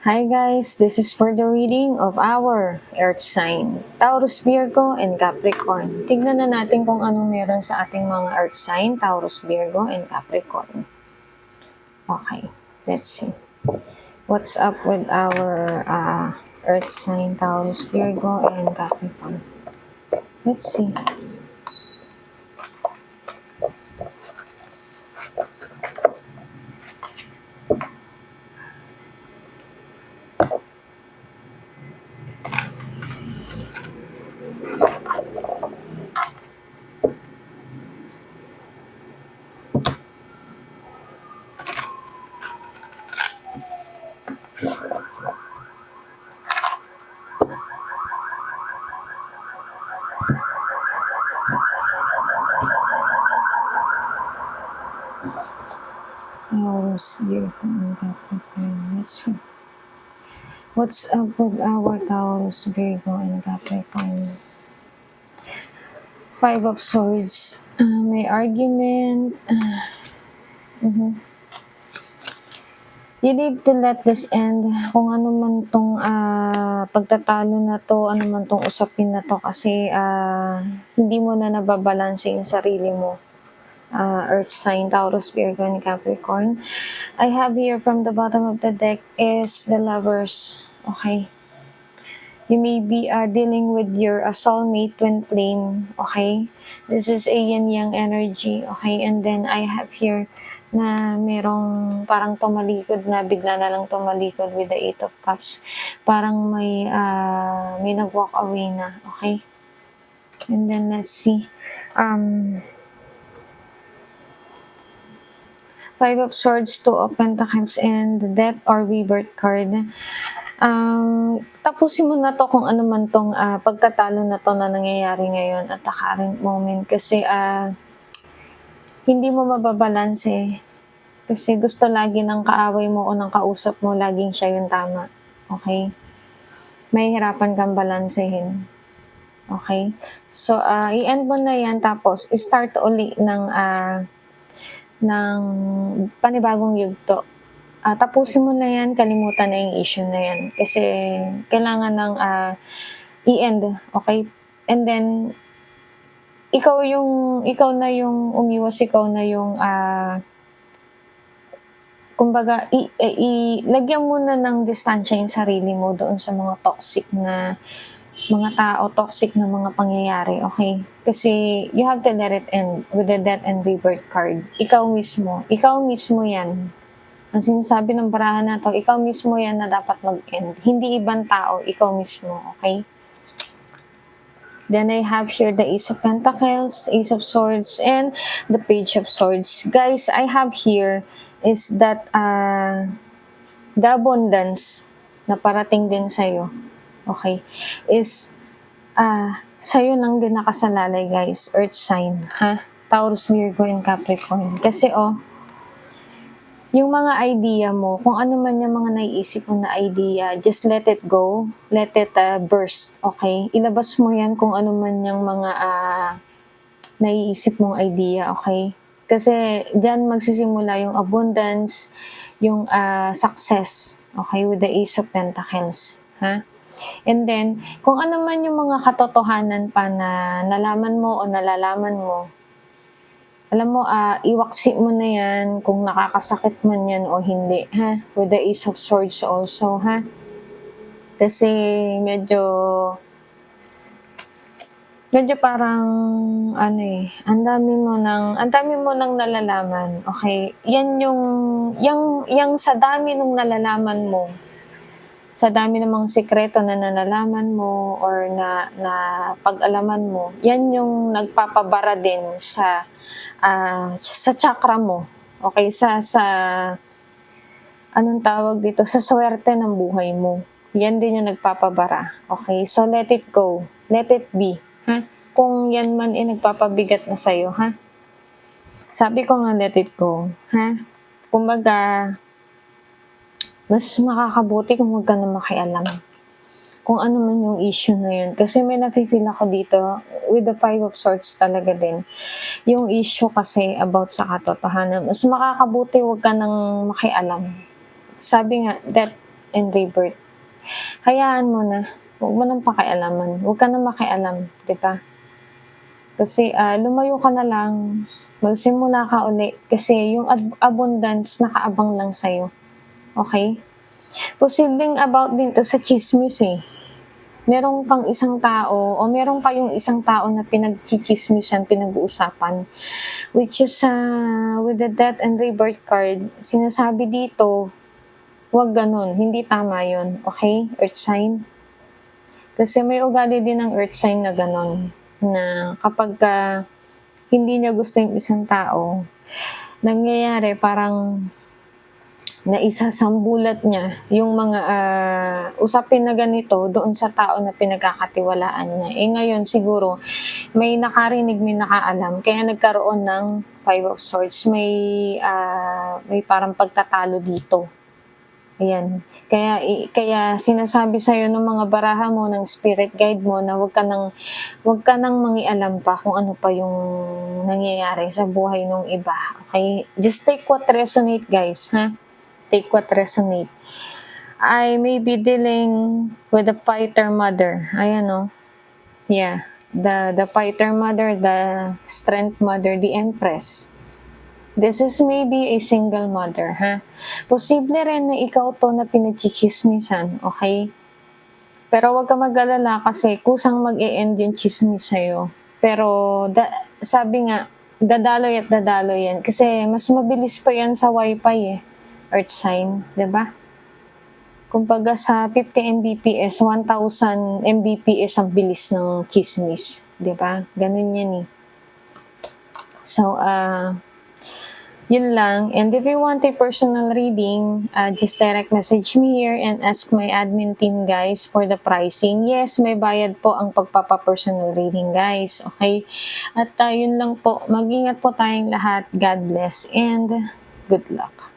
Hi guys, this is for the reading of our Earth sign, Taurus, Virgo, and Capricorn. Tignan na natin kung anong meron sa ating mga Earth sign, Taurus, Virgo, and Capricorn. Okay, let's see. What's up with our Earth sign, Taurus, Virgo, and Capricorn? Let's see. Taurus, Virgo, and Capricorn. Let's see. What's up with our Taurus, Virgo, and Capricorn? Five of Swords. May argument. You need to let this end. Kung ano man tong pagtatalo na to, ano man tong usapin na to, kasi hindi mo na nababalanse yung sarili mo. Earth sign, Taurus, Virgo, and Capricorn. I have here from the bottom of the deck is the Lovers. Okay. You may be dealing with your soulmate, twin flame. Okay. This is a yin-yang energy. Okay. And then I have here na merong parang tumalikod na, bigla na lang tumalikod with the Eight of Cups. Parang may nag-walk away na. Okay. And then let's see. Five of Swords, Two of Pentacles, and the Death or Rebirth card. Tapusin mo na to kung ano man tong pagtatalo na to na nangyayari ngayon at the current moment. Kasi hindi mo mababalanse. Kasi gusto lagi ng kaaway mo o ng kausap mo, laging siya yung tama. Okay? May hirapan kang balansehin. Okay? So, i-end mo na yan, tapos start uli ng panibagong yugto. Tapusin mo na yan, kalimutan na yung issue na yan. Kasi kailangan ng i-end, okay? And then, ikaw na yung umiwas, ikaw na yung kumbaga, lagyan mo na ng distansya yung sarili mo doon sa mga toxic na mga tao, toxic na mga pangyayari, okay? Kasi you have to let it end with the Death and Rebirth card. Ikaw mismo yan. Ang sinasabi ng barahan na to, ikaw mismo yan na dapat mag-end. Hindi ibang tao, ikaw mismo, okay? Then I have here the Ace of Pentacles, Ace of Swords, and the Page of Swords. Guys, I have here is that the abundance na parating din sa'yo, okay, is sa'yo lang din nakasalalay, guys, Earth sign, ha? Taurus, Virgo, and Capricorn. Kasi yung mga idea mo, kung ano man yung mga naiisip mo na idea, just let it go, let it burst, okay? Ilabas mo yan kung ano man yung mga naiisip mong idea, okay? Kasi dyan magsisimula yung abundance, yung success, okay, with the Ace of Pentacles, ha? And then, kung ano man yung mga katotohanan pa na nalaman mo o nalalaman mo, alam mo, iwaksi mo na yan kung nakakasakit man yan o hindi, ha? With the Ace of Swords also, ha? Kasi medyo parang ang dami mo nang nalalaman, okay? Yan yung sa dami nung nalalaman mo, sa dami ng mga sekreto na nalalaman mo or na pag-alaman mo, yan yung nagpapabara din sa chakra mo, okay? Sa anong tawag dito, sa swerte ng buhay mo. Yan din yung nagpapabara, okay? So let it go, let it be, ha? Kung yan man nagpapabigat na sa'yo, ha? Sabi ko nga, let it go, ha? Kumbaga, mas makakabuti kung huwag ka na makialam kung ano man yung issue na yun. Kasi may nafe-feel ako dito with the Five of Swords talaga din. Yung issue kasi about sa katotohanan. Mas makakabuti huwag ka nang makialam. Sabi nga, that and rebirth. Hayaan mo na, huwag mo nang pakialaman, huwag ka na makialam, 'di ba? Kasi, lumayo ka na lang, magsimula ka uli kasi yung abundance nakaabang lang sa'yo, okey? Posibleng about din 'to sa tsismis, eh. Meron kang isang tao o meron kayong isang tao na pinagtsitsismisan, pinag-uusapan, which is, with the Death and Rebirth card, sinasabi dito, huwag gano'n, hindi tama 'yun, okey, earth sign? Kasi may ugali din ng earth sign na gano'n, na kapagka hindi niya gusto yung isang tao, nangyayari parang naisasambulat niya yung mga, usapin na ganito doon sa tao na pinagkakatiwalaan niya. Eh, ngayon siguro may nakarinig, may nakaalam kaya nagkaroon ng Five of Swords, may parang pagtatalo dito. Ayan, kaya sinasabi sa'yo ng mga baraha mo, ng spirit guide mo na huwag ka ng mangialam pa kung ano pa yung nangyayari sa buhay nung iba, okey? Just take what resonate guys, ha? Take what resonate. I may be dealing with the fighter mother, ayan oh. Yeah, the fighter mother, the strength mother, the empress. This is maybe a single mother, ha? Posible rin na ikaw 'to na pinagtsitsismisan, okey? Pero huwag kang mag-alala kasi kusang mag-e-end yung tsismis sa'yo. Pero sabi nga, dadaloy at dadaloy yan kasi mas mabilis pa yan sa Wi-Fi, eh, earth sign, 'di ba? Kumbaga sa 50 Mbps, 1,000 Mbps ang bilis ng tsismis, 'di ba? Gano'n yan, eh. So, yun lang. And if you want a personal reading, just direct message me here and ask my admin team guys for the pricing. Yes, may bayad po ang pagpapa-personal reading guys. Okay? At yun lang po. Mag-ingat po tayong lahat. God bless and good luck.